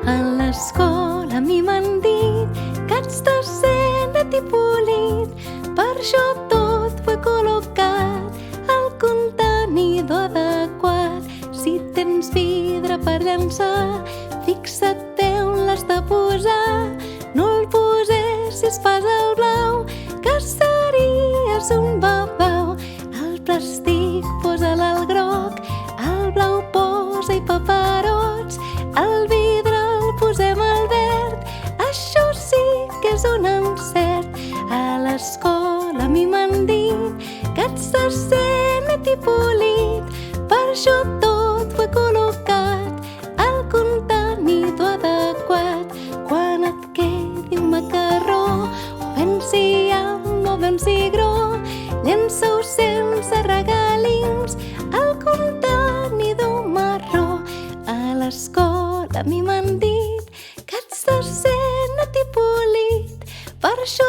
A l'escola a mi m'han dit que haig de ser net i polit, per això tot ho he col·locat al contenidor adequat. Si tens vidre per llançar, fixa't on l'has de posar. No el posessis pas al blau, que series un babau. El plàstic posa'l al groc, el blau posa-hi paperots, el vidre el posem al verd, això sí que és un encert. A l'escola a mi m'han dit que haig de ser net i polit, per això tot ho he col·locat al contenidor adequat. Quan et quedi un macarró, o enciam o ben cigró, llença-ho sense regalins al contenidor marró. A l'escola a mi m'han dit que haig de ser net i polit, per això